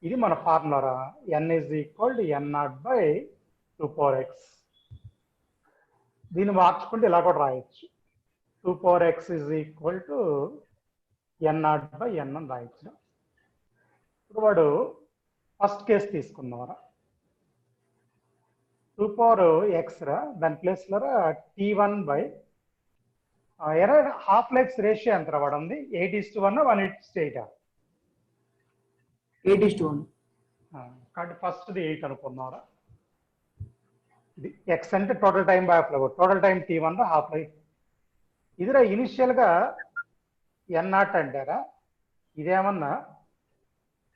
ఇది మన formula n is equal to n0 by 2 power x. దీన్ని మార్చుకుంటే ఇలా కూడా రాయొచ్చు. 2 power x is equal to n0 by n అని రాయొచ్చు. ఇప్పుడు వాడు ఫస్ట్ కేసు తీసుకున్నారా, 2 power x రా, దాని ప్లేస్ లో t1 by half lifes ratio ఎంత వాడు ఉంది, 8:1 1:8. 8:1. కాబట్టి ఫస్ట్ 8 అనుకున్నారా. ఇది ఎక్స్ అంటే total time by half life, total time t1 half life. ఇదిరా ఇనిషియల్ గా n0 అంటారా, ఇదేమన్నా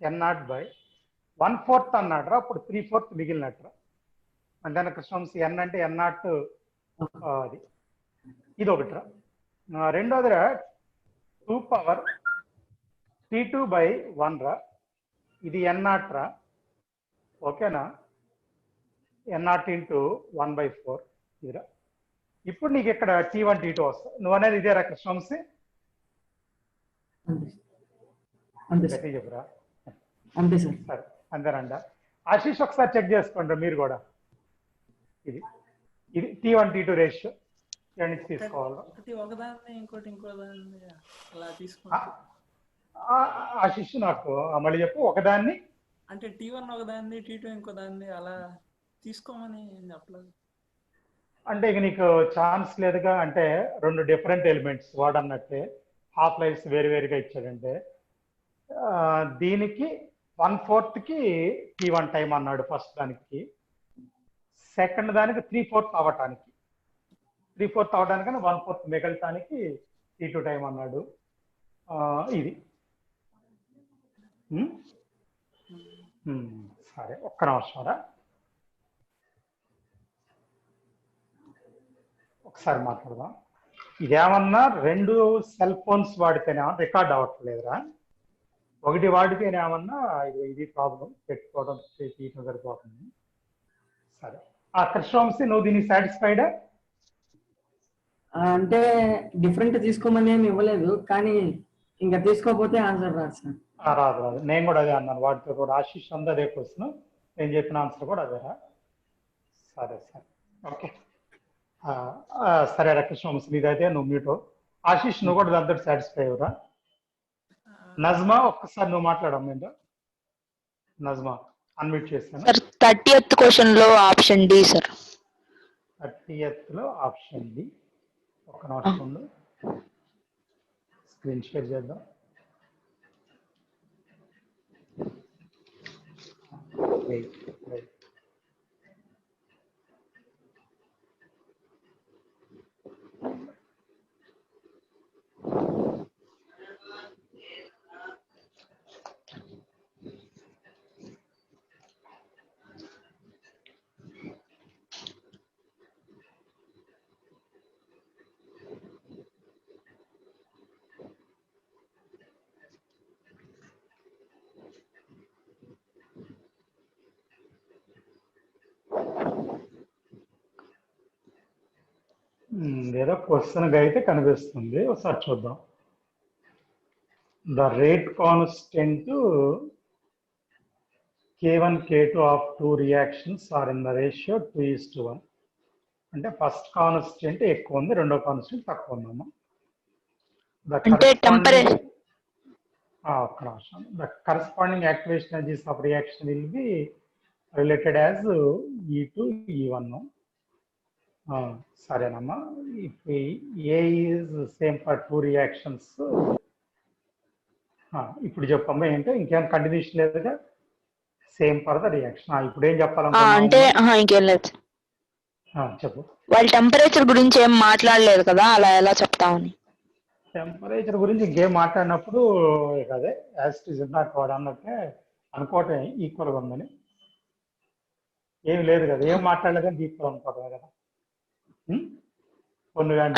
n0 by 1/4 అన్నాడు, అప్పుడు 3/4 మిగిలినట్టు. అంటే కృష్ణవంశీ n అంటే n0 అది, ఇది ఒకటిరా. రెండోది 2 పవర్ t2 by 1 రా, ఇది n0 రా, ఓకేనా, n0 into 1/4 ఇదిరా. ఇప్పుడు నీకు ఇక్కడ t1 t2 వస్తాయి. నువ్వు అనేది ఇదేరా కృష్ణవంశీ, చెప్పురా. అంతే సార్. సరే అంతేనండ. ఆశీష్ ఒకసారి చెక్ చేసుకోండి మీరు కూడా. ఇది ఇది t1 t2 రేషియో తీసుకోవాలి. ఆశీష్ నాకు మళ్ళీ చెప్పు, ఒకదాన్ని అంటే t1 ఒకదాన్ని t2 ఇంకో దాన్ని అలా తీసుకోమని చెప్పలేదు. అంటే ఇక నీకు ఛాన్స్ లేదుగా, అంటే రెండు డిఫరెంట్ ఎలిమెంట్స్ వాడన్నట్టే హాఫ్ లైఫ్స్ వేరువేరుగా ఇచ్చాడంటే, దీనికి 1/4 కి t1 టైం అన్నాడు ఫస్ట్ దానికి, సెకండ్ దానికి 3/4 అవ్వటానికి, 3/4 అవడానికన్నా 1/4 మిగలటానికి t2 టైం అన్నాడు. ఇది సరే ఒక్క నిమిషం రా, ఒకసారి మాట్లాడదాం. ఇదేమన్నా రెండు సెల్ ఫోన్స్ వాడితేనే రికార్డ్ అవ్వట్లేదురా, ఒకటి వాడితేనేమన్నా ఇది ప్రాబ్లం, పెట్టుకోవడం తీయటం సరిపోతుంది. సరే కృష్ణవంశీ, నువ్వు దీనికి సాటిస్ఫైడా? అంటే డిఫరెంట్ తీసుకోమని ఏమి ఇవ్వలేదు, కానీ ఇంకా తీసుకోకపోతే ఆన్సర్ రాదు సార్. రాదు. నేను కూడా అదే అన్నాను, వాటితో కూడా ఆశీష్ అంతా అదే క్వశ్చన్, నేను చెప్పిన ఆన్సర్ కూడా అదేరా. సరే సరే ఓకే. సరే రా కృష్ణవంశీ, నీదైతే నువ్వు మీటో. ఆశీష్ నువ్వు కూడా దాంతో సాటిస్ఫై అవ్వరా? నజ్మా ఒక్కసారి నువ్వు మాట్లాడమ్మా. ఏంటో నజ్మా అన్మ్యూట్ చేశాను. 30th క్వశ్చన్ లో ఆప్షన్ డి సార్. 30th లో ఆప్షన్ డి. ఒక్క నిమిషం ఉండు, స్క్రీన్ షేర్ చేద్దాం. ఏదో క్వశ్చన్ అయితే కనిపిస్తుంది, ఒకసారి చూద్దాం. The rate constant K1 K2 of 2 reactions are in the ratio 2:1. అంటే ఫస్ట్ కాన్స్టెంట్ ఎక్కువ ఉంది, రెండో కాన్స్టెంట్ తక్కువ ఉందమ్మా. The corresponding activation energies of reaction will be related as E2 E1. సరేనమ్మా. if A is same for 2 reactions, ఇప్పుడు చెప్పమ్మా ఏంటో, ఇంకేం కంటిన్యూషన్ లేదుగా, సేమ్ ఫర్ ద రియాక్షన్. ఇప్పుడు ఏం చెప్పాలనుకుంటున్నావు? అంటే ఇంకేం లేదు చెప్పు. వాళ్ళ టెంపరేచర్ గురించి ఏం మాట్లాడలేదు కదా, అలా ఎలా చెప్తామని. టెంపరేచర్ గురించి ఇంకేం మాట్లాడినప్పుడు అదే యాజ్ ఇట్ ఈజ్ ఇందాక వాడు అన్నట్టే అనుకోవటం ఈక్వల్గా ఉందని. ఏమి లేదు కదా, ఏం మాట్లాడలేదని ఈక్వల్ అనుకోవటమే కదా.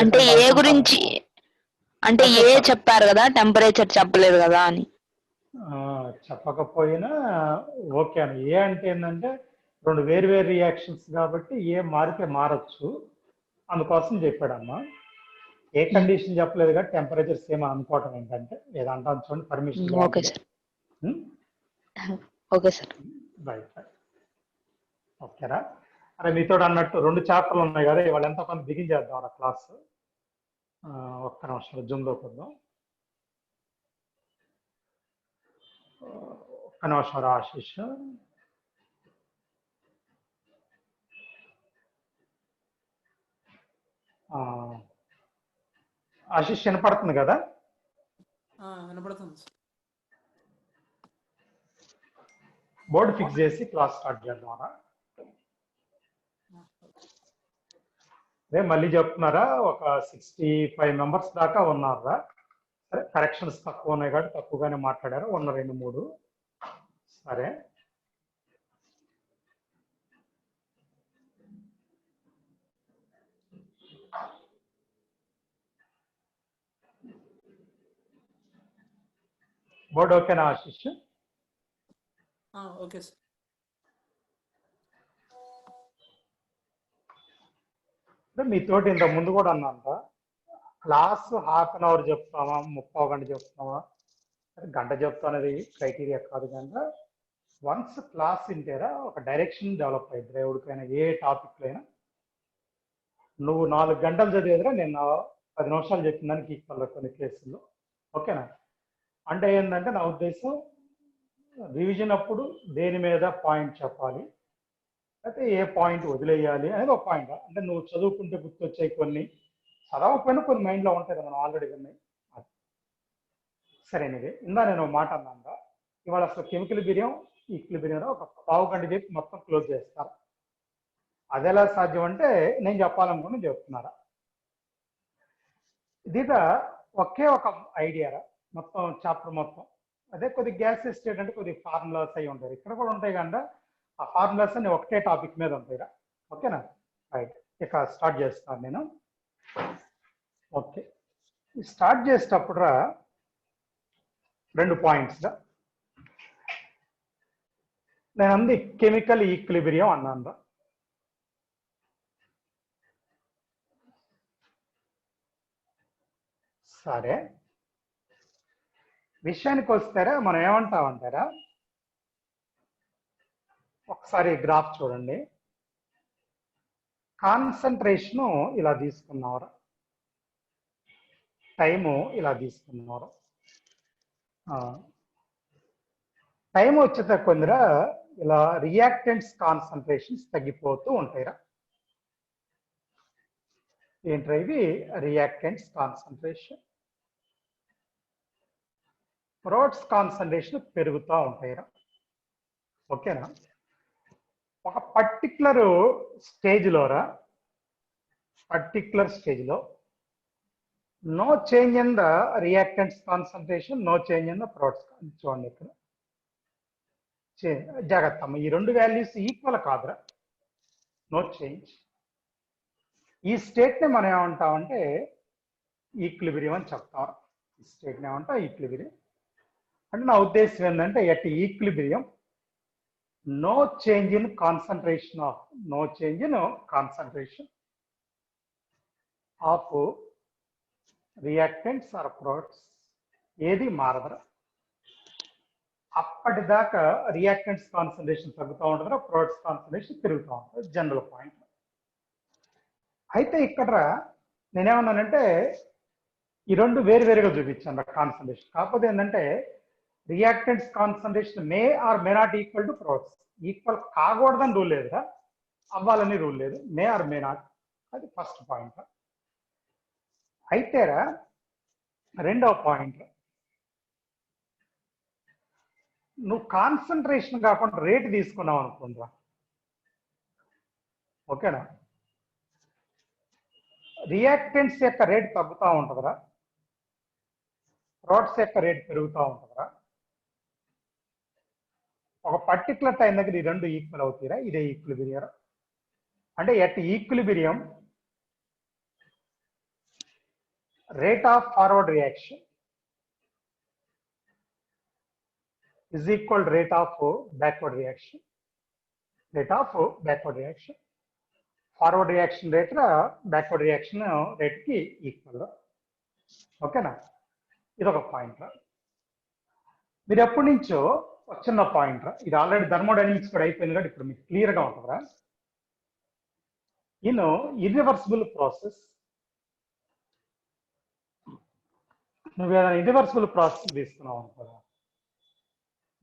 అంటే ఏ గురించి, అంటే ఏ చెప్పారు కదా, టెంపరేచర్ చెప్పలేదు కదా అని. చెప్పకపోయినా ఓకే అని. ఏ అంటే ఏంటంటే రెండు వేరు వేరు రియాక్షన్స్ కాబట్టి ఏ మారితే మారచ్చు, అందుకోసం చెప్పాడమ్మా. ఏ కండిషన్ చెప్పలేదు కదా, టెంపరేచర్ సేమ్ అనుకోవటం ఏంటంటే ఏదంటాను చూడండి, permission. Okay sir, okay sir. Right ఓకేరా. అరే మీతో అన్నట్టు 2 చాప్టర్లు ఉన్నాయి కదా, ఇవాళ ఎంత కొంత బిగిన్ చేద్దాం క్లాస్. ఒక్క నిమిషం జూమ్లోకి వద్దాం. ఒక్క నిమిషం రా ఆశీష్. ఆశీష్ వినపడుతుంది కదా? వినపడుతుంది సార్. బోర్డు ఫిక్స్ చేసి క్లాస్ స్టార్ట్ చేద్దాం రా. అదే మళ్ళీ చెప్తున్నారా, ఒక 65 మెంబర్స్ దాకా ఉన్నారా. సరే కరెక్షన్స్ తక్కువ ఉన్నాయి కాబట్టి తక్కువగానే మాట్లాడారు, ఉన్న 2-3. సరే బోర్డు ఓకేనా ఆశీష్? Okay sir. అంటే మీతోటి ఇంత ముందు కూడా అన్నంత క్లాస్ ½ అన్ అవర్ చెప్తామా 30 గంట చెప్తామా, గంట చెప్తా అనేది క్రైటీరియా కాదు. కనుక వన్స్ క్లాస్ వింటేరా ఒక డైరెక్షన్ డెవలప్ అయ్యింది. ఎవరికైనా ఏ టాపిక్ అయినా నువ్వు 4 గంటలు చదివేదిరా నేను 10 నిమిషాలు చెప్పిన దానికి ఈక్వల్ కొన్ని కేసుల్లో. ఓకేనా? అంటే ఏంటంటే నా ఉద్దేశం రివిజన్ అప్పుడు దేని మీద పాయింట్ చెప్పాలి, అయితే ఏ పాయింట్ వదిలేయాలి అనేది ఒక పాయింట్. అంటే నువ్వు చదువుకుంటే గుర్తొచ్చాయి, కొన్ని చదవకపోయినా కొన్ని మైండ్లో ఉంటాయి కదా, మనం ఆల్రెడీ విన్నాయి. సరేనిది ఇందా నేను మాట అన్నా, ఇవాళ అసలు ఈక్విలిబ్రియం ఒక 15 గంట చెప్పి మొత్తం క్లోజ్ చేస్తారు. అది ఎలా సాధ్యం అంటే నేను చెప్పాలనుకుని చెప్తున్నారా. ఇది ఒకే ఒక ఐడియారా మొత్తం చాప్టర్ మొత్తం. అదే కొద్ది గ్యాస్ స్టేట్ అంటే కొద్ది ఫార్ములాస్ అయి ఉంటాయి, ఇక్కడ కూడా ఉంటాయి కదా. ఆ ఫార్ములాస్ అన్ని ఒకటే టాపిక్ మీద ఉంటాయిరా. ఓకేనా? రైట్, ఇక స్టార్ట్ చేస్తాను నేను. ఓకే, స్టార్ట్ చేసేటప్పుడు రా 2 పాయింట్స్ రా. నేను అంది కెమికల్ ఈక్విలిబ్రియం అన్నాను రా. సరే విషయానికి వస్తారా, మనం ఏమంటామంటారా, ఒకసారి గ్రాఫ్ చూడండి. కాన్సన్ట్రేషను ఇలా తీసుకున్నారు, టైము ఇలా తీసుకున్నారు. టైం వచ్చేట కొందర ఇలా రియాక్టెంట్స్ కాన్సన్ట్రేషన్స్ తగ్గిపోతూ ఉంటాయిరా. ఏంట్రా ఇవి? రియాక్టెంట్స్ కాన్సన్ట్రేషన్, ప్రోడక్ట్స్ కాన్సన్ట్రేషన్ పెరుగుతూ ఉంటాయిరా. ఓకేనా? ఒక పర్టిక్యులర్ స్టేజ్లోరా, no change in the reactants concentration, no change in the products. చూడండి ఇక్కడ జాగ్రత్త, ఈ 2 వాల్యూస్ ఈక్వల్ కాదురా, నో చేంజ్. ఈ స్టేట్ని మనం ఏమంటామంటే ఈక్విలిబ్రియం అని చెప్తాం. ఈ స్టేట్ని ఏమంటాం ఈక్విలిబ్రియం. అంటే నా ఉద్దేశం ఏంటంటే at equilibrium no change in concentration of reactants or products ఏది మారదరా. అప్పటిదాకా రియాక్టెంట్స్ కాన్సన్ట్రేషన్ తగ్గుతూ ఉంటుందా, ప్రొడక్ట్స్ కాన్సన్ట్రేషన్ పెరుగుతూ ఉంటుంది, జనరల్ పాయింట్. అయితే ఇక్కడ నేనేమన్నానంటే ఈ 2 వేరువేరుగా చూపించాను కాన్సన్ట్రేషన్. కాకపోతే ఏంటంటే reactants concentration may or may not equal to products. Equal కాకూడదని రూల్ లేదురా, అవ్వాలని రూల్ లేదు, మే ఆర్ మే నాట్. అది ఫస్ట్ పాయింట్. అయితేరా రెండవ పాయింట్, నువ్వు కాన్సన్ట్రేషన్ కాకుండా రేట్ తీసుకున్నావు అనుకుంటా. ఓకేనా? రియాక్టెంట్స్ యొక్క రేట్ తగ్గుతూ ఉంటుందిరా, ప్రోడక్ట్స్ యొక్క రేట్ పెరుగుతూ ఉంటుందిరా. ఒక పర్టికులర్ టైం దగ్గర ఈ 2 ఈక్వల్ అవుతాయిరా, ఇదే ఈక్విలిబ్రియం. అంటే at equilibrium rate of forward reaction is equal to rate of backward reaction. Forward reaction rate backward reaction rate ki equal. ఓకేనా? ఇది ఒక పాయింట్. మీరు ఎప్పటి నుంచో ఒక చిన్న పాయింట్ రా, ఇది ఆల్రెడీ థర్మోడైనమిక్స్ కూడా అయిపోయింది కాబట్టి ఇప్పుడు మీకు క్లియర్ గా ఉంటుందిరా. ఇర్రివర్సిబుల్ ప్రాసెస్, నువ్వు ఏదైనా ఇర్రివర్సిబుల్ ప్రాసెస్ తీసుకున్నావు అనుకోరా,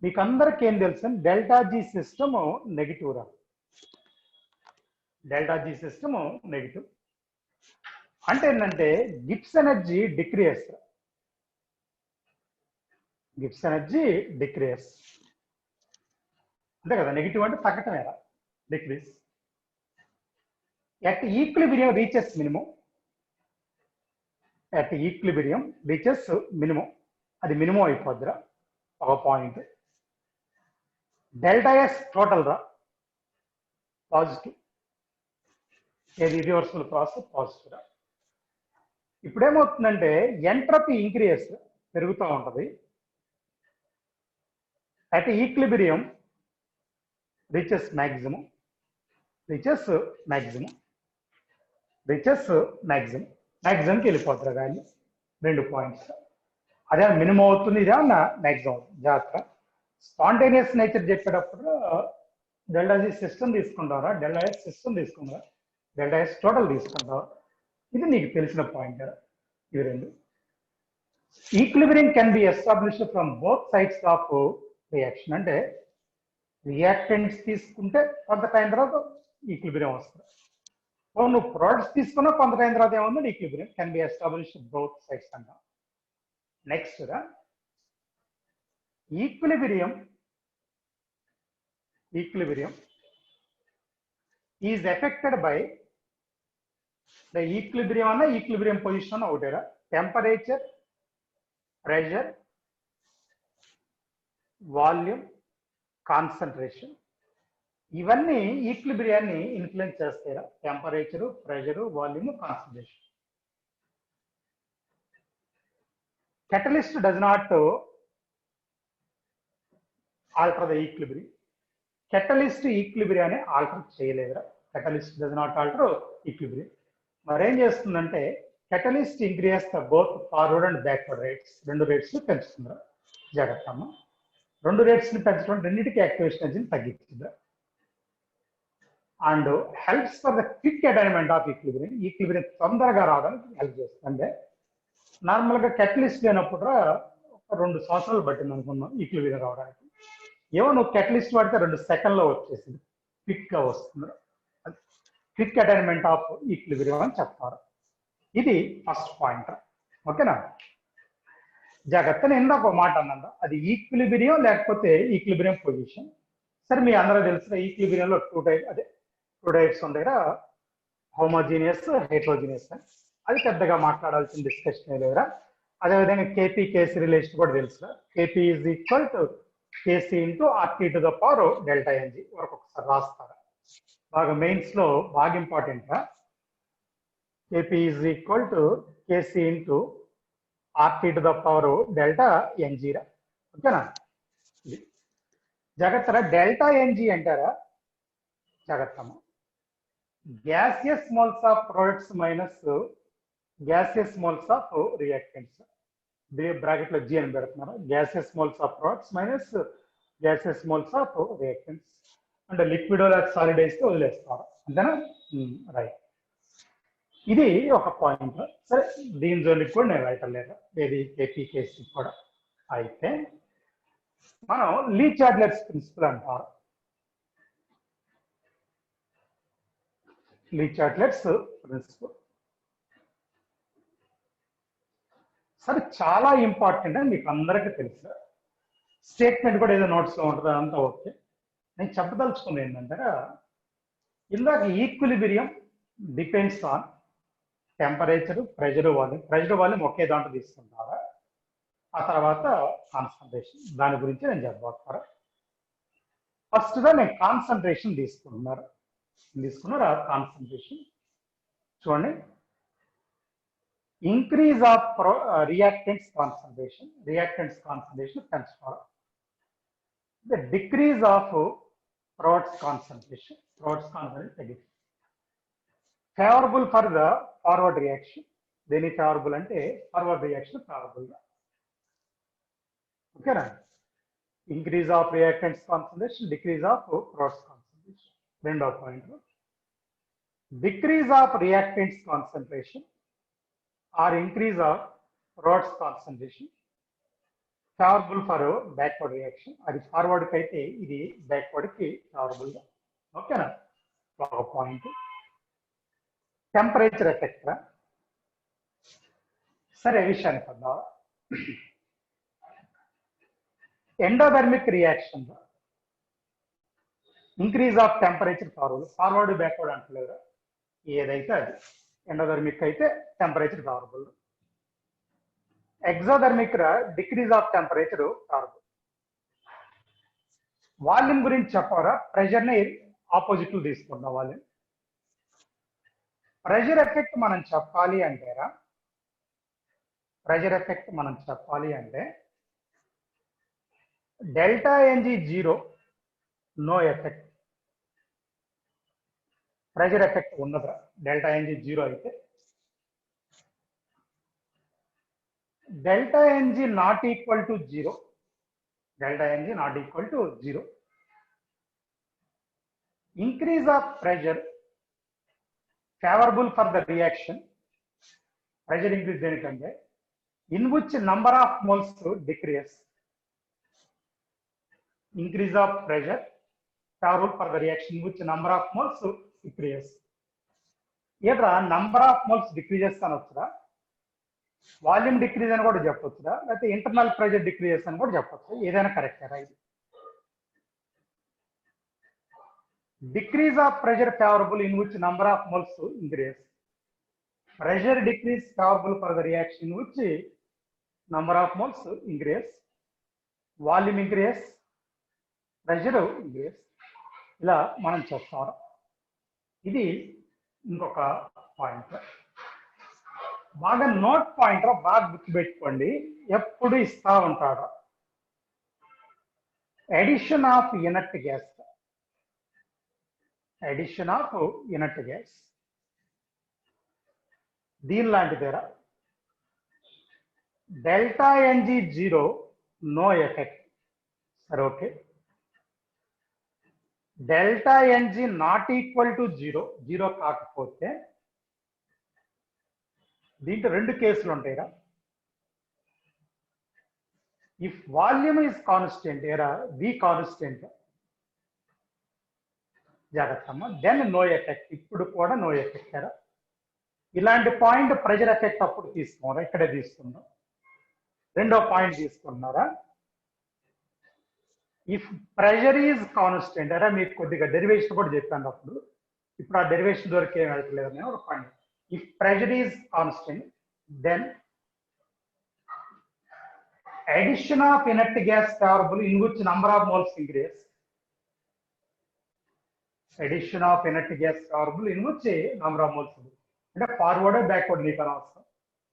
మీకు అందరికి ఏం తెలుసు, డెల్టా జీ సిస్టమ్ నెగిటివ్ రా. డెల్టా జీ సిస్టమ్ నెగిటివ్ అంటే ఏంటంటే Gibbs energy decrease. Gibbs energy decrease అంతే కదా, నెగిటివ్ అంటే తగ్గటమేరా, decrease. At equilibrium reaches minimum, at equilibrium reaches minimum, అది మినిమం అయిపోద్దిరా ఒక పాయింట్. డెల్టా ఎస్ టోటల్ రా పాజిటివ్, ఏది రివర్సిబుల్ ప్రాసెస్ పాజిటివ్ రా. ఇప్పుడేమవుతుందంటే ఎంట్రపీ ఇంక్రీస్ పెరుగుతూ ఉంటుంది. At equilibrium reaches maximum, reaches maximum, reaches maximum, మ్యాక్సిమంకి వెళ్ళిపోతారు వాల్యూ. 2 పాయింట్స్. అదే మినిమం అవుతుంది, ఇదేమన్నా మ్యాక్సిమం అవుతుంది. జాగ్రత్త. స్పాంటేనియస్ నేచర్ చెప్పేటప్పుడు డెల్టా జీ సిస్టమ్ తీసుకుంటారా, డెల్టా ఎస్ సిస్టమ్ తీసుకుంటారా, డెల్టా ఎస్ టోటల్ తీసుకుంటారా, ఇది నీకు తెలిసిన పాయింట్. ఇవి రెండు. Equilibrium can be established from both sides of reaction, అంటే రియాక్టెంట్స్ తీసుకుంటే కొంత టైం తర్వాత ఈక్విలిబ్రియం వస్తుంది. నువ్వు ప్రోడక్ట్స్ తీసుకున్నా కొంత టైం తర్వాత ఏమన్నా equilibrium can be established both sides అంట. Next equilibrium is affected by the equilibrium అన్న ఈక్విలిబ్రియం పొజిషన్ ఒకటేరా, టెంపరేచర్, ప్రెషర్, వాల్యూమ్, కాన్సన్ట్రేషన్, ఇవన్నీ ఈక్విలిబ్రియాన్ని ఇన్ఫ్లుయెన్స్ చేస్తారా. Temperature, pressure, volume, concentration. Catalyst does not alter the equilibrium. Catalyst ఈక్విలిబ్రియాన్ని alter చేయలేదురా. Catalyst does not alter equilibrium. మరేం చేస్తుందంటే catalyst increase the both forward and backward rates, 2 rates పెంచుతుందిరా. జాగ్రత్త అమ్మ, 2 రేట్స్ ని పెంచడం రెండింటికి యాక్టివేషన్ ఎనర్జీని తగ్గిస్తుందిరా. And helps for the quick attainment of equilibrium, equilibrium తొందరగా రావడానికి హెల్ప్ చేస్తుంది. అంటే నార్మల్గా కెటలిస్ట్ లేనప్పుడు 2 సంవత్సరాలు పట్టింది అనుకున్నాం ఈక్విలిబ్రియం రావడానికి. ఏమో నువ్వు కెటలిస్ట్ వాడితే 2 సెకండ్లో వచ్చేసింది, క్విక్ గా వస్తుంది. క్విక్ అటైన్మెంట్ ఆఫ్ ఈక్విలిబ్రియం అని చెప్తారు. ఇది ఫస్ట్ పాయింట్. ఓకేనా. జాగ్రత్త. నేను ఇందాక ఒక మాట అన్నా, అది ఈక్విలిబ్రియం లేకపోతే ఈక్విలిబ్రియం పొజిషన్. సరే మీ అందరూ తెలిసిన ఈక్విలిబ్రియంలో 2 టైప్స్ ఉంటాయిరా, హోమోజీనియస్, హెట్రోజీనియస్. అది పెద్దగా మాట్లాడాల్సిన డిస్కషన్ లేదురా. అదేవిధంగా కేపీ కేసీ రిలేషన్ కూడా తెలుసురా. KP is equal to KC into RT to the power delta NG వరకు ఒకసారి రాస్తారా. బాగా మెయిన్స్ లో బాగా ఇంపార్టెంట్ రా. KP is equal to KC into RT to the power delta NG రా. ఓకేనా. జాగ్రత్త. డెల్టా ఎన్జీ అంటారా, జాగ్రత్తమ్మ, gaseous moles of products minus gaseous moles of reactants. Bracket లో జీ అని పెడుతున్నారు. Gaseous moles of products minus gaseous moles of reactants. అంటే liquid solid అయితే వదిలేస్తారు, అంతేనా. రైట్. ఇది ఒక పాయింట్. సరే, దీని జోలికి కూడా నేను రైటర్ లేదు, ఏది కేపీ కేసీ కూడా. అయితే మనం లీ చాడ్లెట్స్ ప్రిన్సిపల్ అంటారు. లీ చాడ్లెట్స్ ప్రిన్సిపల్ సరే చాలా ఇంపార్టెంట్ అని మీకు అందరికీ తెలుసు. స్టేట్మెంట్ కూడా ఏదో నోట్స్ లో ఉంటుంది, అంతా ఓకే. నేను చెప్పదలుచుకుంది ఏంటంటే ఇందాక equilibrium depends on temperature, pressure, volume. Pressure, volume ఒకే దాంట్లో తీసుకుంటారా, ఆ తర్వాత కాన్సన్ట్రేషన్. దాని గురించి నేను చెప్పబోతారా. ఫస్ట్ గా నేను కాన్సన్ట్రేషన్ తీసుకున్నారా. కాన్సన్ట్రేషన్ చూడండి. ఇంక్రీజ్ ఆఫ్ రియాక్టెంట్స్ కాన్సన్ట్రేషన్ పెంచుకోవాలి. The decrease of products concentration తగ్గింది. Favourable for the forward reaction. దేని ఫేవరబుల్ అంటే ఫార్వర్డ్ రియాక్షన్ ఫేవరబుల్ గా. ఓకేనా. Increase of reactants concentration, decrease of products concentration. రెండో point, decrease of reactants concentration or increase of products concentration favourable for backward reaction. అది forward కి అయితే ఇది backward కి ఫేవరబుల్ గా. ఓకేనా? ఒక పాయింట్. Temperature effect. సరే విషయానికి వద్దాం. Endothermic reaction increase of temperature forward backward అంటలేరు, ఏదైతే అది. ఎండోథర్మిక్ అయితే temperature favourable, exothermic decrease of temperature favourable. Volume గురించి చెప్పారా? ప్రెషర్ ని ఆపోజిట్ తీసుకుందాం. వాల్యూమ్ ప్రెషర్ ఎఫెక్ట్ మనం చెప్పాలి అంటేరా, ప్రెషర్ ఎఫెక్ట్ మనం చెప్పాలి అంటే delta NG 0, no effect. Pressure effect ఉన్నదా? డెల్టా ఎన్జీ 0 అయితే. Delta NG not equal to 0, delta NG not equal to 0, increase of pressure favorable for the reaction. Pressure increase దేనికంటే in which number of moles to decrease. Increase of pressure favorable for the reaction in which number of moles to decrease. ఏట్రా number of moles decreases అని వచ్చురా, volume decrease అని కూడా చెప్పొచ్చురా, లేకపోతే internal pressure decreases అని కూడా చెప్పొచ్చు. ఏదైనా కరెక్టేరా ఇది? Decrease of pressure favorable in which number of moles to increase. Pressure decrease favorable for the reaction in which number of moles to increase. Volume increase, pressure increase. ఇలా మనం చెప్తాం. ఇది ఇంకొక పాయింట్. బాగా నోట్ పాయింట్, బాగా గుర్తుపెట్టుకోండి, ఎప్పుడు ఇస్తా ఉంటాడు. Addition of inert gas, addition of inert gas దీని లాంటిదేరా. Delta NG 0, no effect. సరే okay. Delta NG not equal to 0, 0 కాకపోతే దీంట్లో రెండు కేసులు ఉంటాయిరా. ఇఫ్ వాల్యూమ్ ఈజ్ కాన్స్టెంట్ ఏరా, వి కాన్స్టెంట్, జాగ్రత్తమ్మ, దెన్ నో ఎఫెక్ట్. ఇప్పుడు కూడా నో ఎఫెక్ట్ కదా. ఇలాంటి పాయింట్ ప్రెషర్ ఎఫెక్ట్ అప్పుడు తీసుకున్నారా, ఇక్కడే తీసుకున్నాం. రెండో పాయింట్ తీసుకున్నారా, ఇఫ్ ప్రెషర్ ఈజ్ కాన్స్టెంట్ అరా, మీకు కొద్దిగా డెరివేషన్ కూడా చెప్పాను అప్పుడు, ఇప్పుడు ఆ డెరివేషన్ దొరికి ఏం వెళ్తలేదు నేను ఒక point. If pressure is constant then addition of inert gas favorable in which number of moles increase. Addition of inert gas favorable in which number of moles increase. అంటే ఫార్వర్డ్ బ్యాక్వర్డ్ నీకు అనవసరం.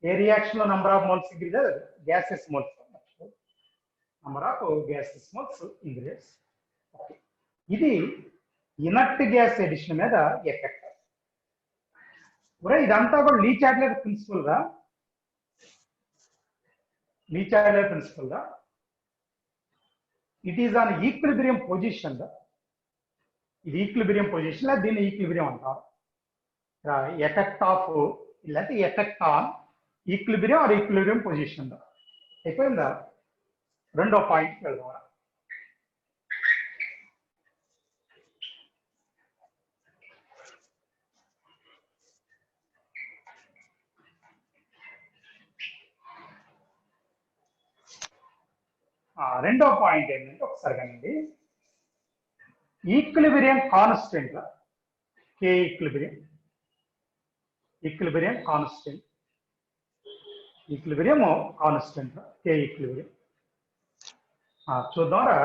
ఏ reaction లో number of moles increase, gases moles, number of gases moles increase. ఇది inert gas addition మీద effect. ఇదంతా కూడా Le Chatelier principle గా, లీ చాడ్లర్ ప్రిన్సిపల్ గా it is on equilibrium position. ఇది ఈక్విలిబ్రియం పొజిషన్, దీన్ని ఈక్విలిబ్రియం అంటారు. ఎఫెక్ట్ ఆఫ్ లేకపోతే effect on equilibrium or equilibrium position. అయిపోయిందా? రెండో పాయింట్ వెళ్దాం. రెండో పాయింట్ ఏంటంటే ఒకసారి కానివ్వండి, equilibrium constant, K equilibrium, equilibrium constant, equilibrium constant, K equilibrium. చూద్దాంరా,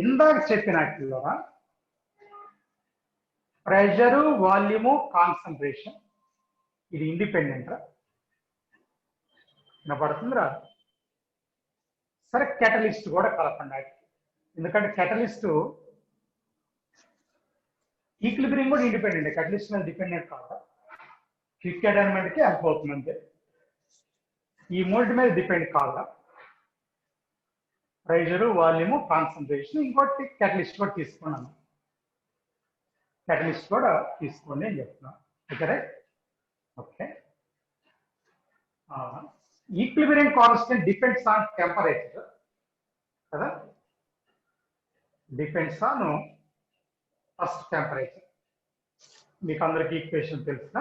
ఇందాక చెప్పినట్లుగా ప్రెషరు, వాల్యూము, కాన్సన్ట్రేషన్ ఇది ఇండిపెండెంట్ రా, వినపడుతుందిరా. సరే కెటలిస్ట్ కూడా కలపండి, ఎందుకంటే కెటలిస్ట్ ఈక్విలిబ్రియం కూడా ఇండిపెండెంట్, కెటలిస్ట్ మీద డిపెండెంట్ కాదు. క్విక్ అటైన్మెంట్ కి హెల్ప్ అవుతుంది అంతే, ఈ మూడింటి మీద డిపెండ్ కాదా. Pressure, volume, concentration. ఇంకోటి క్యాటలిస్ట్ కూడా తీసుకున్నాను. క్యాటలిస్ట్ కూడా తీసుకోండి అని చెప్తున్నాను. Okay right. Okay. Equilibrium constant depends on temperature కదా, డిపెండ్స్ ఆన్ ఫస్ట్ టెంపరేచర్. మీకు అందరికి ఈక్వేషన్ తెలిసిన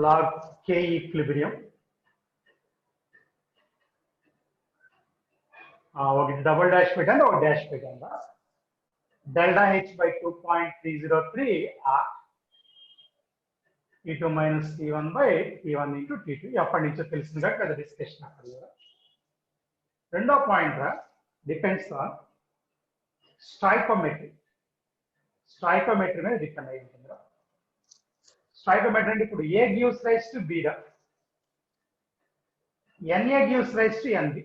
log K ఈక్విలిబ్రియం, ఒకటి డబుల్ డాష్ పెట్టండి, ఒక డాష్ పెట్టండి. Delta H by 2.303 R T2 minus T1 by T1 into T2. ఎప్పటి నుంచో తెలిసింది కాబట్టి అది డిస్కషన్ అక్కడ. రెండో పాయింట్ డిపెండ్స్ ఆన్ స్టాయికోమెట్రీ. స్టాయికోమెట్రీ మీద డిపెండ్ అయి ఉంటుంది. స్టాయికోమెట్రీ అంటే ఇప్పుడు A gives rise to B, NA gives rise to NB.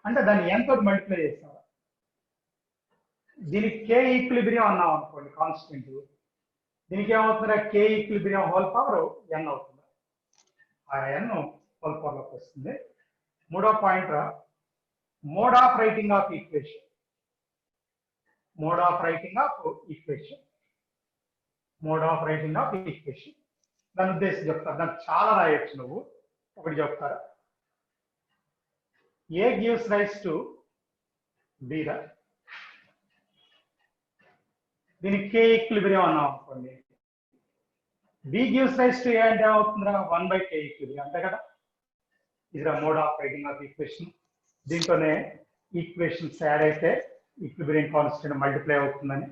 అంటే దాన్ని n తోటి మల్టిప్లై చేస్తాం. దీనికి K ఈక్విలిబ్రియం అన్నాం అనుకోండి కాన్స్టెంట్, దీనికి ఏమవుతుందా K equilibrium whole power n అవుతుంది. ఆ n హోల్ పవర్ లోకి వస్తుంది. మూడో point mode of writing of equation. Mode of writing of equation. Mode of writing of equation దాని ఉద్దేశం చెప్తారు. దానికి చాలా రాయొచ్చు. నువ్వు ఒకటి చెప్తారా, A gives rise to B, దీనికి K ఈక్విలిబ్రియం అన్నాం అనుకోండి. B gives rise to A అంటే ఏమవుతుందిరా 1 by K ఈక్విలిబ్రియం అంతే కదా. ఇది mode of writing of equation. దీంట్లోనే ఈక్వేషన్స్ యాడ్ అయితే ఈక్విలిబ్రియం కాన్స్టెంట్ మల్టిప్లై అవుతుందని,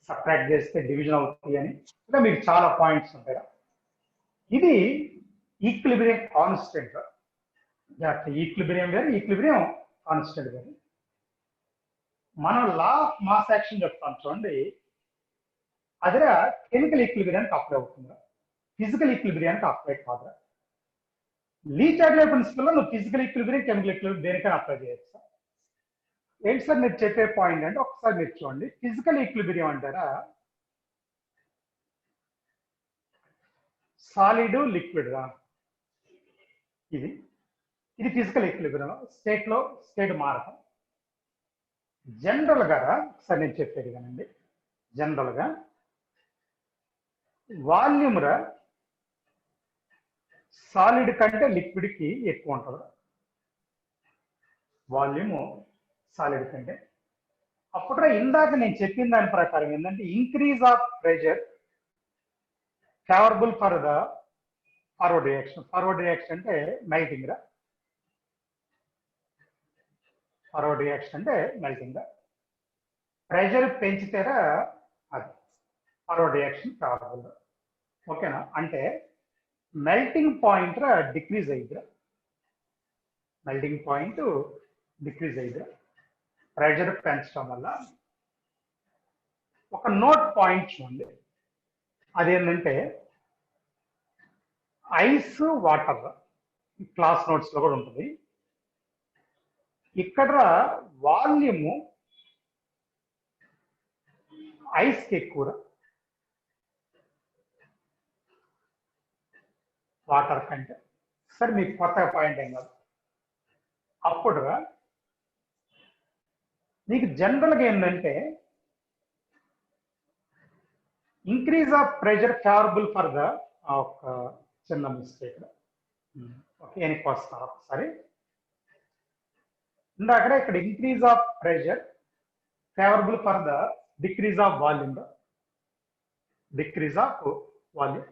సబ్ట్రాక్ట్ చేస్తే డివిజన్ అవుతుంది అని, ఇంకా మీకు చాలా పాయింట్స్ ఉంటాయి. ఇది ఈక్విలిబ్రియం కాన్స్టెంట్. ఈక్విలిబ్రియం వేరు, ఈక్విలిబ్రియం కాన్స్టెంట్ వేరు. మనం లా ఆఫ్ మాస్ యాక్షన్ చెప్తాం చూడండి, అదిరా కెమికల్ ఈక్విలిబ్రియానికి అప్లై అవుతుందా, ఫిజికల్ ఈక్విలిబ్రియానికి అప్లై కాదురా. లీ చాడ్లర్ ప్రిన్సిపల్ లో నువ్వు ఫిజికల్ ఈక్విలిబ్రియం, కెమికల్ ఈక్విలిబ్రియం దేనికైనా అప్లై చేయొచ్చు. ఏంటి సార్ మీరు చెప్పే పాయింట్ అంటే ఒకసారి మీరు చూడండి. ఫిజికల్ ఈక్విలిబ్రియం అంటారా సాలిడ్ లిక్విడ్ రా, ఇది ఫిజికల్ ఈక్విలిబ్రియం. స్టేట్ మారటం. జనరల్ గా ఒకసారి నేను చెప్పేది కానండి, జనరల్ గా వాల్యూమ్ రా సాలిడ్ కంటే లిక్విడ్ కి ఎక్కువ ఉంటుంది. వాల్యూమ్ సాలిడ్ కంటే. అప్పుడు ఇందాక నేను చెప్పిన దాని ప్రకారం ఏంటంటే increase of pressure favourable for the forward reaction. Forward reaction అంటే మెల్టింగ్ రా. ఫార్వర్డ్ రియాక్షన్ అంటే మెల్టింగ్ రా. ప్రెషర్ పెంచితేరా అది ఫార్వర్డ్ రియాక్షన్ ఫేవరబుల్. ఓకేనా. అంటే మెల్టింగ్ పాయింట్ రా డిక్రీజ్ అయ్యిద్రా. మెల్టింగ్ పాయింట్ డిక్రీజ్ అయ్యిద్రా ప్రెషర్ పెంచడం వల్ల. ఒక నోట్ పాయింట్ చూడండి, అదేంటంటే ఐస్ వాటర్. క్లాస్ నోట్స్ లో కూడా ఉంటుంది. ఇక్కడ వాల్యూము ఐస్ కి ఎక్కువ, వాటర్ కంటే. సరే మీకు కొత్త పాయింట్ ఏం కాదు. అప్పుడు మీకు జనరల్గా ఏంటంటే increase of pressure favourable for the, ఒక చిన్న మిస్టేక్. ఓకే, వెనక్కి వస్తారు ఒకసారి. ఇందాక ఇక్కడ increase of pressure favourable for the decrease of volume. Decrease of volume.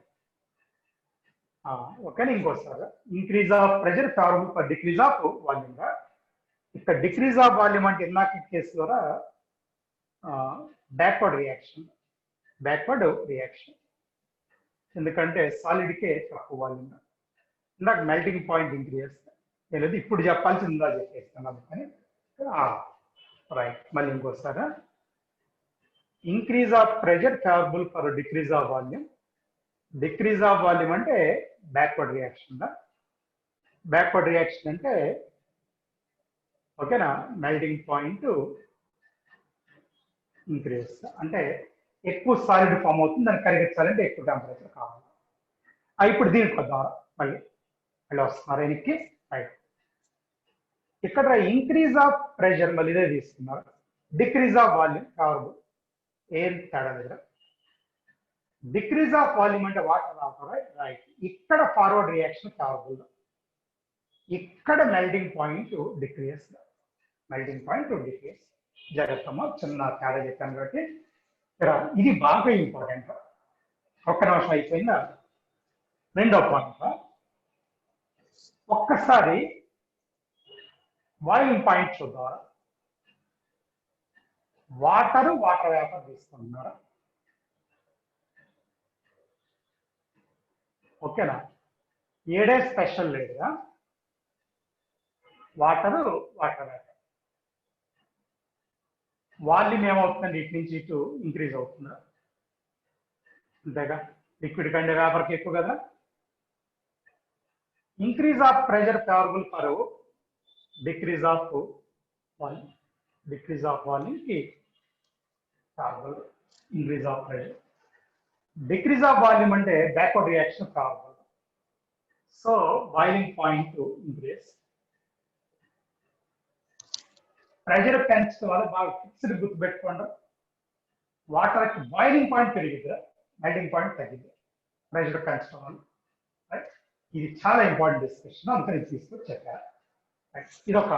Okay, ఇంకోసారి increase of pressure favourable for decrease of volume. ఇక్కడ డిక్రీజ్ ఆఫ్ వాల్యూమ్ అంటే ఇందాక కేసు ద్వారా బ్యాక్వర్డ్ రియాక్షన్. బ్యాక్వర్డ్ రియాక్షన్ ఎందుకంటే సాలిడ్కే తక్కువ వాల్యూమ్. ఇందాక మెల్టింగ్ పాయింట్ ఇంక్రీజ్ లేదు, ఇప్పుడు చెప్పాల్సి ఇందా చెప్పేస్తాను అందుకని. రైట్, మళ్ళీ ఇంకోసారి increase of pressure favourable for decrease of volume. Decrease of volume అంటే బ్యాక్వర్డ్ రియాక్షన్. బ్యాక్వర్డ్ రియాక్షన్ అంటే ఓకేనా మెల్టింగ్ పాయింట్ ఇంక్రీజ్ అంటే ఎక్కువ సాలిడ్ ఫామ్ అవుతుంది, దాన్ని కరిగించాలంటే ఎక్కువ టెంపరేచర్ కావాలి. ఇప్పుడు దీనికి వద్దాం, మళ్ళీ వస్తున్నారు వెనక్కి. రైట్, ఇక్కడ ఇంక్రీజ్ ఆఫ్ ప్రెషర్ మళ్ళీ ఇదే తీసుకున్నారు, డిక్రీజ్ ఆఫ్ వాల్యూమ్ ఫేవరబుల్, ఏం తేడా దగ్గర డిక్రీజ్ ఆఫ్ వాల్యూమ్ అంటే వాటర్ రావడం రైట్, ఇక్కడ ఫార్వర్డ్ రియాక్షన్ ఫేవరబుల్, ఇక్కడ melting point decrease, melting point decrease. జాగ్రత్తమ్మా, చిన్న తేడా చెప్పాను కాబట్టి ఇక్కడ ఇది బాగా ఇంపార్టెంట్. ఒక్క నిమిషం అయిపోయిందా? రెండో పాయింట్, ఒక్కసారి బాయిలింగ్ పాయింట్ చూద్దాం. వాటర్ వేపర్ తీసుకుంటున్నారా? ఓకేనా? ఏడే స్పెషల్ లేదుగా, వాటర్ వేపర్. వాల్యూమ్ ఏమవుతుందండి? ఇటు నుంచి ఇటు ఇంక్రీజ్ అవుతుందా? అంతేగా, లిక్విడ్ కంటే వేపర్కి ఎక్కువ కదా. Increase of pressure favourable for decrease of volume, decrease of volume కి favourable increase of pressure. Decrease of volume అంటే backward reaction favourable. So boiling point increase. Pressure పెంచడం వల్ల బాగా ఫిక్స్డ్ గుర్తుపెట్టుకోండి, వాటర్కి బాయిలింగ్ పాయింట్ పెరిగిద్దా, మెల్టింగ్ పాయింట్ తగ్గిద్దా pressure పెంచడం వల్ల. రైట్, ఇది చాలా ఇంపార్టెంట్ డిస్కషన్, అందుకని తీసుకొని చెప్పారు. ఇదొక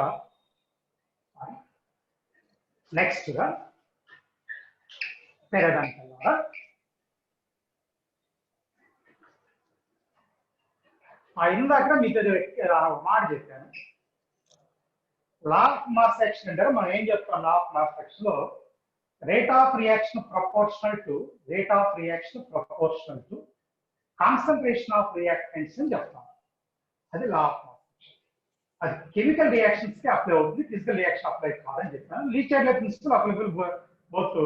నెక్స్ట్ గా పెరగడానికల్లా ఇందాక మీతో మాట చెప్పాను, లా ఆఫ్ మాస్ యాక్షన్ అంటే మనం ఏం చెప్తాం? లా ఆఫ్ మాస్ యాక్షన్ లో rate of reaction proportional to concentration of reactants అని చెప్తాం. అది లా ఆఫ్ మాస్ యాక్షన్. అది కెమికల్ రియాక్షన్స్ కి అప్లై అవుతుంది, ఫిజికల్ రియాక్షన్ అప్లై కాదని చెప్పాను. లీచర్ల principle applicable both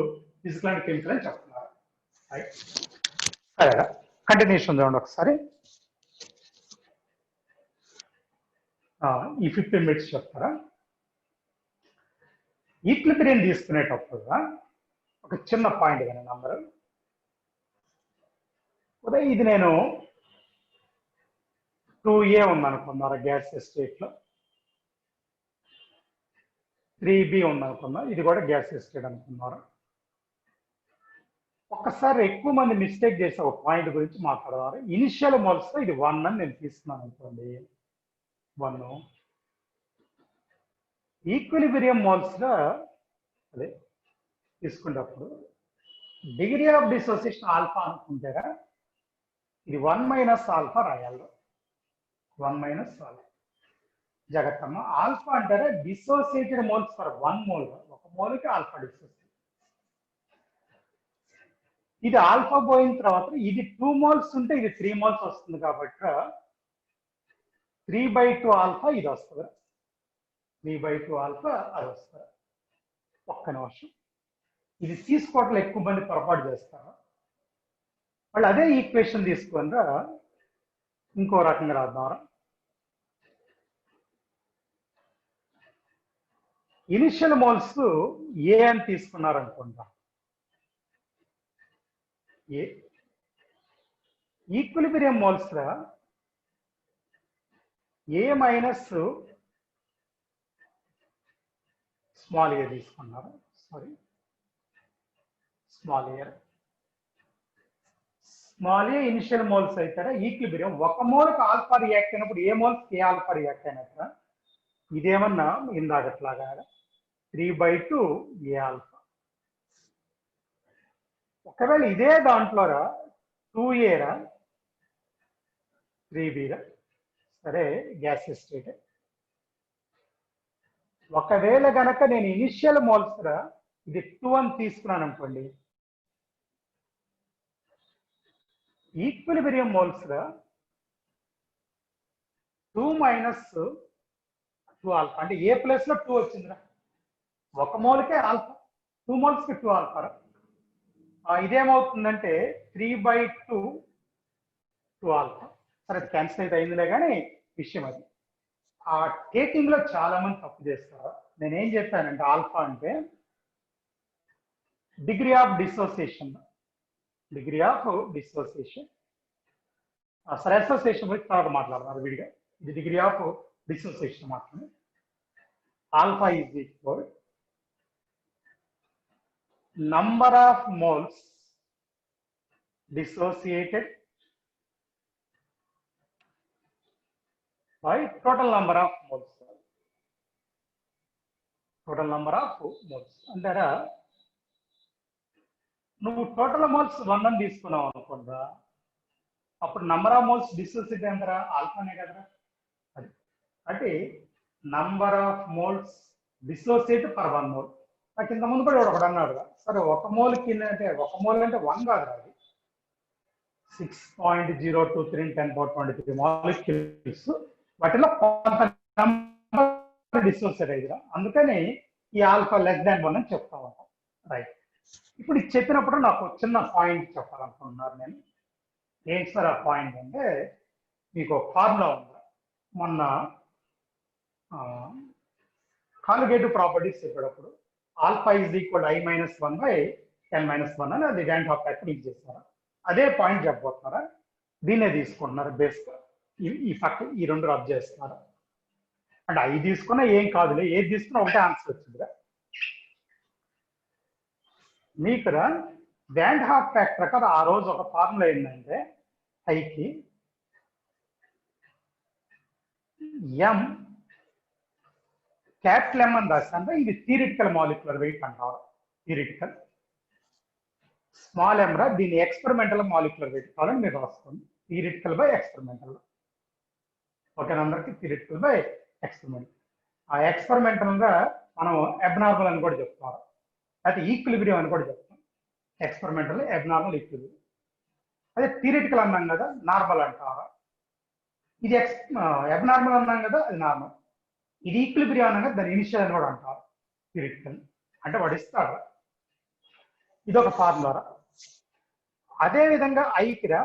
physical and chemical అని చెప్తున్నారు. రైట్, సరే కంటిన్యూషన్ చూడండి ఒకసారి. ఈ 15 minutes చెప్తారా? ఈక్విలిబ్రియం తీసుకునేటప్పుడు ఒక చిన్న పాయింట్ కానీ నంబర్, ఉదయం ఇది నేను 2A ఉందనుకున్నారు గ్యాస్ ఎస్టేట్ లో, 3B ఉందనుకున్నా, ఇది కూడా గ్యాస్ ఎస్టేట్ అనుకున్నారు. ఒక్కసారి ఎక్కువ మంది మిస్టేక్ చేసే ఒక పాయింట్ గురించి మాట్లాడతారు. ఇనిషియల్ మోల్స్ ఇది 1 అని నేను తీసుకున్నాను అనుకోండి, 1. ఈక్విలిబ్రియం మోల్స్ గా అదే తీసుకునేటప్పుడు డిగ్రీ ఆఫ్ డిసోసియేషన్ ఆల్ఫా అనుకుంటారా, ఇది 1 - ఆల్ఫా రాయాలి. 1 - ఆల్ఫా. జాగ్రత్తమ్మ, ఆల్ఫా అంటారా డిసోసియేటెడ్ మోల్స్ ఫర్ 1 మోల్, ఒక మోల్కి ఆల్ఫా డిసోసియేట్. ఇది ఆల్ఫా పోయిన తర్వాత ఇది 2 మోల్స్ ఉంటే ఇది 3 మోల్స్ వస్తుంది కాబట్టి 3/2 ఆల్ఫా ఇది వస్తుంది, 3/2 ఆల్ఫా అది వస్తుంది. ఒక్క నిమిషం, ఇది తీసుకోవట్లో ఎక్కువ మంది పొరపాటు చేస్తారు. వాళ్ళు అదే ఈక్వేషన్ తీసుకొని ఇంకో రకంగా రాద్దాం. ఇనిషియల్ మోల్స్ ఏ అని తీసుకున్నారు అనుకుంటా, ఏ. ఈక్విలిబ్రియం మోల్స్ ఏ మైనస్ స్మాల్ ఏ తీసుకున్నారు, సారీ స్మాల్ ఏ ఇనిషియల్ మోల్స్ అవుతారా. ఈక్విలిబ్రియం ఒక మోల్కి ఆల్ఫా రియాక్ట్ అయినప్పుడు ఏ మోల్స్ ఏ ఆల్ఫా రియాక్ట్ అయినట్ట, ఇదేమన్నా ఇందాకట్లాగా 3/2 ఏ ఆల్ఫా. ఒకవేళ ఇదే దాంట్లో 2A 3B సరే గ్యాస్ ఎస్టేట్. ఒకవేళ గనక నేను ఇనిషియల్ మోల్స్ ఇది 2 అని తీసుకున్నాను అనుకోండి, ఈక్విలిబ్రియం మోల్స్ 2 - 2 ఆల్ఫా అంటే ఏ ప్లేస్ లో 2 వచ్చిందిరా, ఒక మోల్కే ఆల్ఫా, 2 మోల్స్కి 2 ఆల్ఫా. ఇదేమవుతుందంటే 3/2 2 ఆల్ఫా. సరే క్యాన్సిల్ అయితే అయిందిలే కానీ విషయం అది. ఆ టేకింగ్ లో చాలా మంది తప్పు చేస్తారు. నేనేం చెప్పానంటే ఆల్ఫా అంటే డిగ్రీ ఆఫ్ డిసోసియేషన్, సరే అసోసియేషన్ గురించి తర్వాత మాట్లాడతారు విడిగా. ఇది డిగ్రీ ఆఫ్ డిసోసియేషన్ మాత్రమే. alpha is equal number of moles dissociated by total number of moles. Total number of moles. అంటారా నువ్వు టోటల్ మోల్స్ 1 అని తీసుకున్నావు అనుకుంటా, అప్పుడు నంబర్ ఆఫ్ మోల్స్ డిసోసియేట్ ఎంతరా? ఆల్ఫానే కదరా. అది అంటే number of moles dissociate per 1 mole. నాకు ఇంత ముందు కూడా ఒకటి అన్నాడు, సరే ఒక మోల్ కింద అంటే ఒక మోల్ అంటే 1 కాదురా, అది 6.023 × 10⁻23 మాలిక్యూల్స్. వాటిలో కొంత డిసోసియేట్ అయ్యిరా, అందుకని ఈ ఆల్ఫా లెస్ దాన్ 1 అని చెప్తా ఉంటాం. రైట్. ఇప్పుడు ఇది చెప్పినప్పుడు నాకు చిన్న పాయింట్ చెప్పాలనుకుంటున్నారు నేను. ఏంటి సార్ ఆ పాయింట్ అంటే, మీకు ఫార్ములా ఉంది, మొన్న కాలిగేటివ్ ప్రాపర్టీస్ చెప్పేటప్పుడు ఆల్ఫా ఈజ్ ఈక్వల్ I-1/n-1 అని అది ర్యాంక్ ఆఫ్ ఫ్యాక్టర్ యూజ్ చేస్తారా, అదే పాయింట్ చెప్పబోతున్నారా? దీన్నే తీసుకుంటున్నారు బేస్గా, ఈ పక్క ఈ రెండు రబ్ చేస్తున్నారు. అంటే అవి తీసుకున్నా ఏం కాదులే, ఏది తీసుకున్నా ఒకటే ఆన్సర్ వచ్చిందిరా మీకు. బ్యాండ్ హాఫ్ ఫ్యాక్టర్ ప్రకారం ఆ రోజు ఒక ఫార్ములా ఏంటంటే, ఐకి ఎం క్యాపిటల్ ఎం అని రాస్తాంటే ఇది థియరిటికల్ మాలిక్యులర్ వెయిట్ అంటారు. థియరిటికల్ స్మాల్ ఎం రా, దీన్ని ఎక్స్పెరిమెంటల్ మాలిక్యులర్ వెయిట్ కావాలని మీరు రాసుకోండి. Theoretical by experimental. ఓకేనా అందరికి? Theoretical by experimental. ఆ ఎక్స్పెరిమెంటల్ గా మనం అబ్నార్మల్ అని కూడా చెప్తారు, అయితే ఈక్విలిబ్రియం అని కూడా చెప్తాం. Experimental abnormal equilibrium. అదే థియరిటికల్ అన్నాం కదా, నార్మల్ అంటారా. ఇది అబ్నార్మల్ అన్నాం కదా, అది నార్మల్. ఇది ఈక్విలిబ్రియం అన్నాం కదా, దాని ఇనిషియల్ అని కూడా అంటారు థియరిటికల్. అంటే వాడు ఇస్తాడు. ఇదొక ఫార్ములా. అదే విధంగా ఐకిరా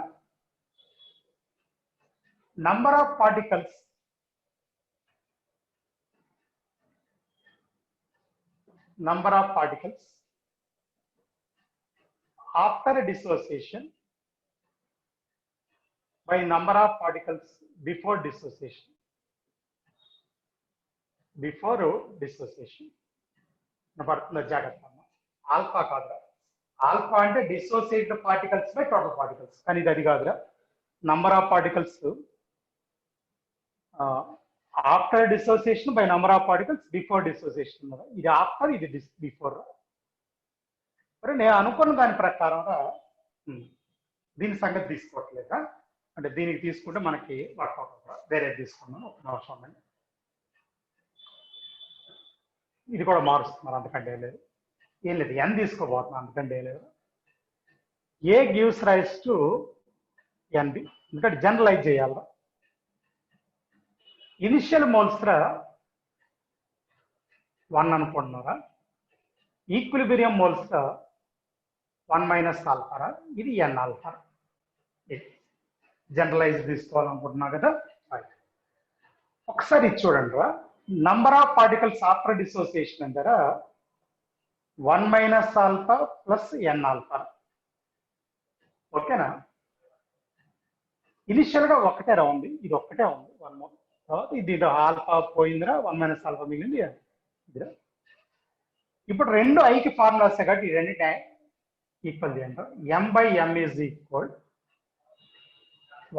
number of particles after dissociation by number of particles before dissociation. జాగ్రత్త, ఆల్ఫా కాదురా. ఆల్ఫా అంటే dissociated particles by total particles, కానీ ఇది అది కాదురా. Number of particles after dissociation by number of particles before dissociation. ఇది ఆఫ్టర్, ఇది బిఫోర్. మరి నేను అనుకున్న దాని ప్రకారం దీని సంగతి తీసుకోవట్లేదా, అంటే దీనికి తీసుకుంటే మనకి వర్కౌట్ అవుతుంది. వేరే తీసుకున్నాను, ఒక నిమిషం అండి. ఇది కూడా మారుస్తున్నారు, అంతకంటే లేదు. ఏం లేదు, ఎన్ తీసుకోబోతున్నాను, అంతకంటే లేదు. ఏ గివ్స్ రైస్ టు ఎన్బి, ఎందుకంటే జనరలైజ్ చేయాలి. ఇనిషియల్ మోల్స్ 1 అనుకుంటున్నారా, ఈక్విలిబ్రియం మోల్స్ 1 - ఆల్ఫా, ఇది ఎన్ ఆల్ఫా. జనరలైజ్ తీసుకోవాలనుకుంటున్నా కదా. ఒకసారి ఇది చూడండి రా, number of particles after dissociation అంటారా 1 - ఆల్ఫా ప్లస్ ఎన్ ఆల్ఫా. ఓకేనా? ఇనిషియల్ గా ఒకటే రా ఉంది, ఇది ఒక్కటే ఉంది 1 మోల్. తర్వాత ఇది ఆల్ఫా పోయిందిరా, 1 - ఆల్ఫా మిగిలింది. ఇదిరా ఇప్పుడు రెండు ఐకి ఫార్ములాస్ కాబట్టి ఈ రెండింటి ఈక్వల్ చేయండి. m/m is equal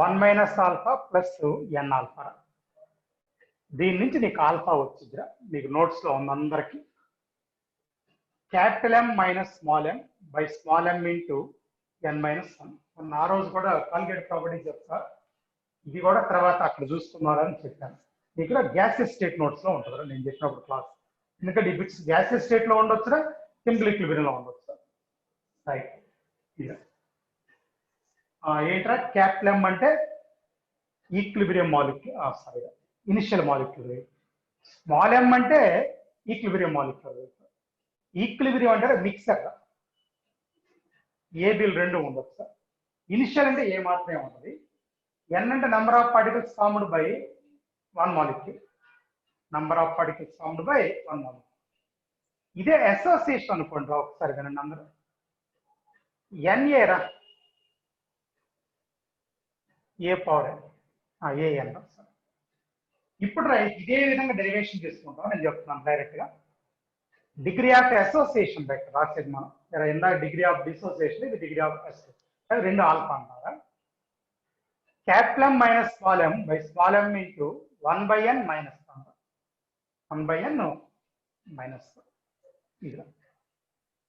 1 - alpha plus n alpha. దీని నుంచి నీకు ఆల్ఫా వచ్చిందిరా, మీకు నోట్స్ లో ఉంది అందరికి. Capital M - small m by small m into n - 1. ఆ రోజు కూడా కాలిగేటివ్ ప్రాపర్టీ చెప్తా, ఇది కూడా తర్వాత అక్కడ చూస్తున్నారని చెప్పాను. ఇక్కడ గ్యాసెస్ స్టేట్ నోట్స్ లో ఉంటుందా నేను చెప్పినప్పుడు క్లాస్. ఎందుకంటే ఈ బిట్స్ గ్యాసెస్ స్టేట్ లో ఉండొచ్చురా, సింపుల్ ఈక్విలిబ్రియం లో ఉండొచ్చు. రైట్. ఏంట్రా క్యాపిటల్ M అంటే equilibrium molecule, sorry initial molecule weight. Small m అంటే ఈక్విలిబ్రియం మాలిక్యూల్ వెయిట్. ఈక్విలిబ్రియం అంటే మిక్సర్, ఏబిల్ రెండు ఉండొచ్చు. ఇనిషియల్ అంటే ఏ మాత్రమే ఉంటుంది. ఎన్ అంటే number of particles formed by 1 molecule. Number of particles formed by 1 molecule. ఇదే అసోసియేషన్ అనుకోండి రా, ఒకసారి వినండి అందరూ. ఎన్ఏ రా, ఏ పవర్ ఏఎన్. ఇప్పుడు ఇదే విధంగా డెరివేషన్ తీసుకుంటాం నేను చెప్తున్నాను డైరెక్ట్ గా. డిగ్రీ ఆఫ్ అసోసియేషన్ వెక్టర్ రాసేది మనం ఇందాక డిగ్రీ ఆఫ్ డిసోసియేషన్, ఇది డిగ్రీ ఆఫ్ అసోసియేషన్, అవి రెండు ఆల్ఫా అన్నారా. Capital M minus small m by small m into 1/n minus 1/n minus ఇది.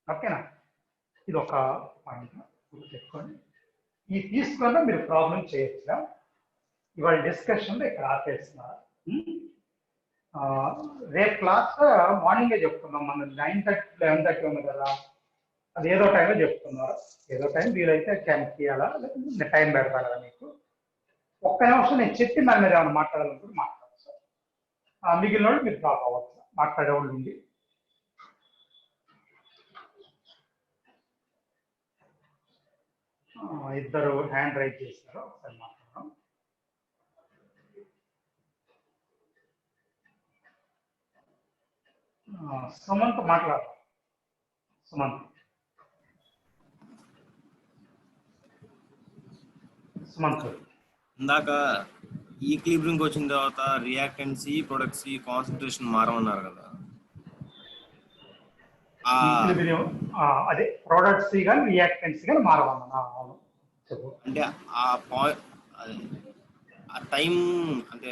ఓకేనా, ఇది ఒక పాయింట్ చెప్పుకోండి. ఈ తీసుకున్న మీరు ప్రాబ్లం చేయొచ్చుగా. ఇవాళ డిస్కషన్ ఇక్కడ ఆపేస్తున్నారు. రేపు క్లాస్ మార్నింగే చెప్తున్నాం, మనం 9:30 11:30 ఉంది కదా, అది ఏదో టైంలో చెప్తున్నారు. ఏదో టైం వీలైతే క్యాంప్ తీయాలా, లేకపోతే టైం పెడతారా మీకు. ఒక్క నిమిషం నేను చెప్పి దాని మీద ఏమైనా మాట్లాడాలనుకుంటే మాట్లాడచ్చు. మిగిలిన వాళ్ళు మీరు డ్రాప్ అవ్వచ్చు, మాట్లాడేవాళ్ళు ఉండి. ఇద్దరు హ్యాండ్ రైజ్ చేస్తారు, ఒకసారి మాట్లాడదాం. సుమంత్ మాట్లాడదాం. సుమంత్ ఇందాక ఈక్లిబ్రియంకి వచ్చిన తర్వాత రియాక్టెన్సీ ప్రొడక్ట్స్ కాన్సన్ట్రేషన్ మారమన్నారు కదా. అదే ప్రొడక్ట్స్ కానీ రియాక్టెన్స్ కానీ మారవన్నా. అంటే ఆ టైం అంటే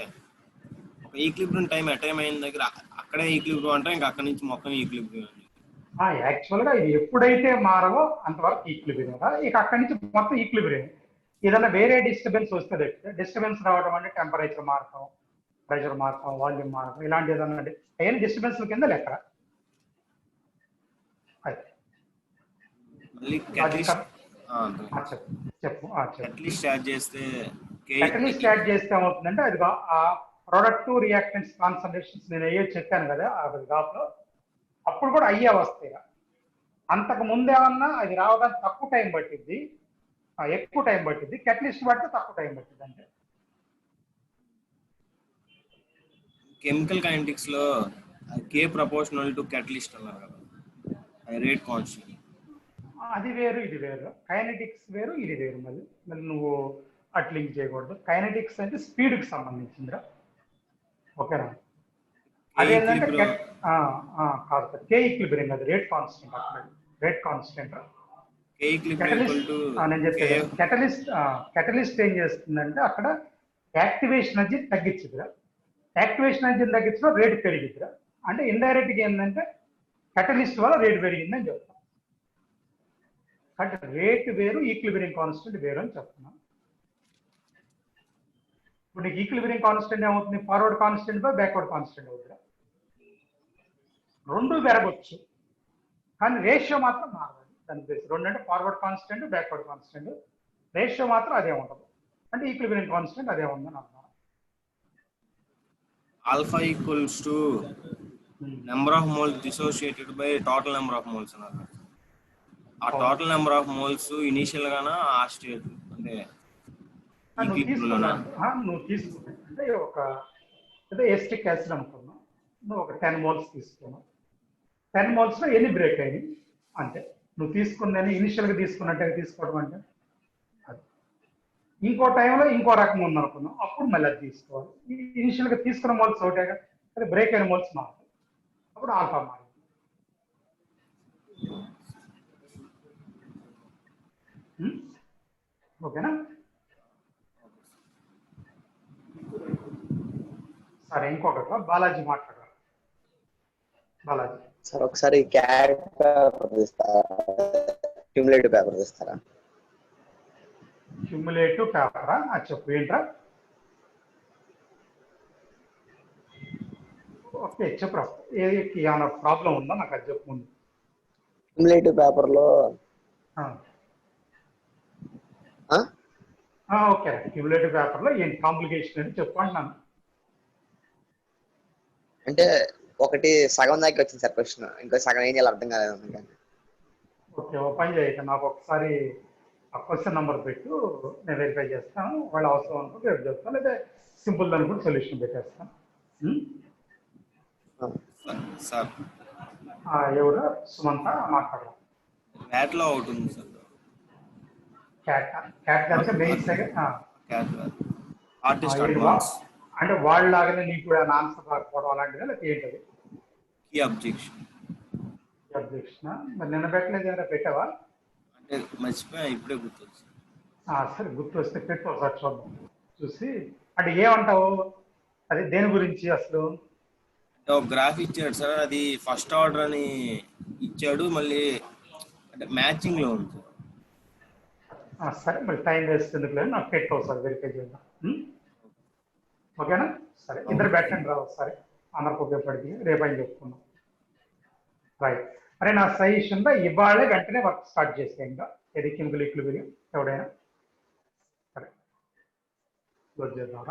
ఒక ఈక్లిబ్రియం టైం టైం అయిన దగ్గర అక్కడే ఈక్లిబ్రియం అంటే ఇంకా అక్కడి నుంచి మొత్తం ఈక్లిబ్రియం. యాక్చువల్గా ఇది ఎప్పుడైతే మారవో అంతవరకు ఈక్లిబ్రియం, ఇక అక్కడి నుంచి మొత్తం ఈక్లిబ్రియం. ఏదైనా వేరే డిస్టర్బెన్స్ వస్తుంది, డిస్టర్బెన్స్ రావడం అంటే టెంపరేచర్ మారటం, ప్రెషర్ మారటం, వాల్యూమ్ మారటం, ఇలాంటి ఏదన్నా అవన్నీ డిస్టర్బెన్స్ కింద లెక్క. క్యాటలిస్ట్ యాడ్ చేస్తే ఏమవుతుందంటే అది ఆ ప్రొడక్ట్ రియాక్టెంట్స్ కాన్సన్ట్రేషన్స్ నేను అయ్యో చెప్పాను కదా ఆ గ్రాఫ్లో, అప్పుడు కూడా అయ్యే వస్తాయి. అంతకు ముందేమన్నా అది రావడానికి తక్కువ టైం పట్టింది, ఎక్కువ టైం పట్టింది. క్యాటలిస్ట్ పడితే తక్కువ టైం పట్టింది. అంటే కెమికల్ కైనెటిక్స్ లో K ప్రపోర్షనల్ టు క్యాటలిస్ట్ అన్నారు కదా, రేట్ కాన్స్టెంట్. అది వేరు ఇది వేరు, కైనెటిక్స్ వేరు ఇది వేరు. మళ్ళీ నువ్వు అట్ లింక్ చేయకూడదు. కైనెటిక్స్ అంటే స్పీడ్ కి సంబంధించిందిరా. ఓకేనా, అదేంటంటే కాదు K ఈక్విలిబ్రియం, అది రేట్ కాన్స్టెంట్. అక్కడ రేట్ కాన్స్టెంట్. నేను చెప్పేది కెటలిస్ట్ ఏం చేస్తుందంటే అక్కడ యాక్టివేషన్ ఎనర్జీ తగ్గించుదిరా. యాక్టివేషన్ ఎనర్జీని తగ్గించడం రేటు పెరిగిద్దిరా. అంటే ఇండైరెక్ట్ గా ఏంటంటే కెటలిస్ట్ వల్ల రేటు పెరిగిందని చెప్తాం. అంటే రేటు వేరు, ఈక్విలిబ్రియం కాన్స్టెంట్ వేరు అని చెప్తున్నాం. ఇప్పుడు నీకు ఈక్విలిబ్రియం కాన్స్టెంట్ ఏమవుతుంది, forward constant by backward constant అవుతుందా. రెండు పెరగొచ్చు కానీ రేషియో మాత్రం మారదు. దాని బేస్ రెండు అంటే forward constant, backward constant, ratio మాత్రం అదే ఉండదు. అంటే ఈక్విలిబ్రియం కాన్స్టెంట్ అదే ఉందని అర్థం. Alpha equals to number of moles dissociated by total number of moles అన్నారు. ఆ total number of moles initial గానా ఆ స్టేట్ అంటే నువ్వు తీసుకున్నా అంటే ఒక ఎస్టిక్ యాసిడ్ అనుకున్నావు, నువ్వు ఒక 10 మోల్స్ తీసుకున్నావు. 10 మోల్స్ లో ఎన్ని బ్రేక్ అయ్యి అంటే నువ్వు తీసుకుందని ఇనిషియల్ గా తీసుకున్నట్టుగా తీసుకోవడం అంటే అది. ఇంకో టైంలో ఇంకో రకం ఉందనుకున్నాం, అప్పుడు మళ్ళీ అది తీసుకోవాలి. ఇనిషియల్ గా తీసుకున్న మోల్స్ ఒకటేగా, అదే బ్రేక్ అయిన మోల్స్ మారుతాయి, అప్పుడు ఆల్ఫా మారింది. ఓకేనా, సరే. ఇంకొకటి బాలాజీ మాట్లాడారు. బాలాజీ సార్ ఒకసారి క్యాట్ పేపర్ తీస్తారా, క్యూములేటివ్ పేపర్ తీస్తారా? క్యూములేటివ్ పేపరా? చెప్పు ఏంట్రా. ఓకే చెప్పరా, ఏమైనా ప్రాబ్లం ఉందా నాకు అది చెప్పు ముందు. క్యూములేటివ్ పేపర్ లో ఓకే, క్యూములేటివ్ పేపర్ లో ఏంటి కాంప్లికేషన్ అని చెప్పు అంటున్నాను. అంటే ఒకటి సగం దాకా వచ్చింది సార్ క్వశ్చన్, ఇంకో సగం ఏం చేయాలి అర్థం కాలేదు. ఓకే, ఓ పని చేయక నాకు ఒకసారి ఆ క్వశ్చన్ నెంబర్ పెట్టు, నేను వెరిఫై చేస్తాను. వాళ్ళు అవసరం అనుకుంటే రేపు చెప్తాను, లేదా సింపుల్ దాన్ని కూడా సొల్యూషన్ పెట్టేస్తాను. సార్ ఎవరు సుమంత మాట్లాడాలి. క్యాట్ లో అవుట్ ఉంది సార్. క్యాట్ కనుక main second cat artist advance అంటే వాళ్ళలాగానే నీకు కూడా ఆన్సర్ రాకపోవడం అలాంటిదా లేకపోతే ఏంటది కీ అబ్జెక్షన్ అబ్జెక్షన్? మరి నిన్న పెట్టలేదు ఏమైనా పెట్టావా? అంటే మర్చిపోయా, ఇప్పుడే గుర్తొచ్చింది. సరే గుర్తు వస్తే పెట్టు ఒకసారి చూద్దాం. చూసి అంటే ఏమంటావు, అది దేని గురించి అసలు? ఒక గ్రాఫ్ ఇచ్చాడు సార్, అది ఫస్ట్ ఆర్డర్ అని ఇచ్చాడు, మళ్ళీ అంటే మ్యాచింగ్ లో ఉంది. సరే మరి టైం వేస్ట్ ఎందుకు లేదు, నాకు పెట్టు ఒకసారి వెరిఫై చేద్దాం. ఓకేనా? సరే ఇద్దరు పెట్టండి రా ఒకసారి, అందరికి ఉపయోగపడి రేపు అని చెప్పుకున్నాం. రైట్. అరే నా సజెషన్ ఇవాళ వెంటనే వర్క్ స్టార్ట్ చేసేయండి. ఏది కెమికల్ ఈక్విలిబ్రియం ఎవడైనా. సరే క్లోజ్ చేద్దాం.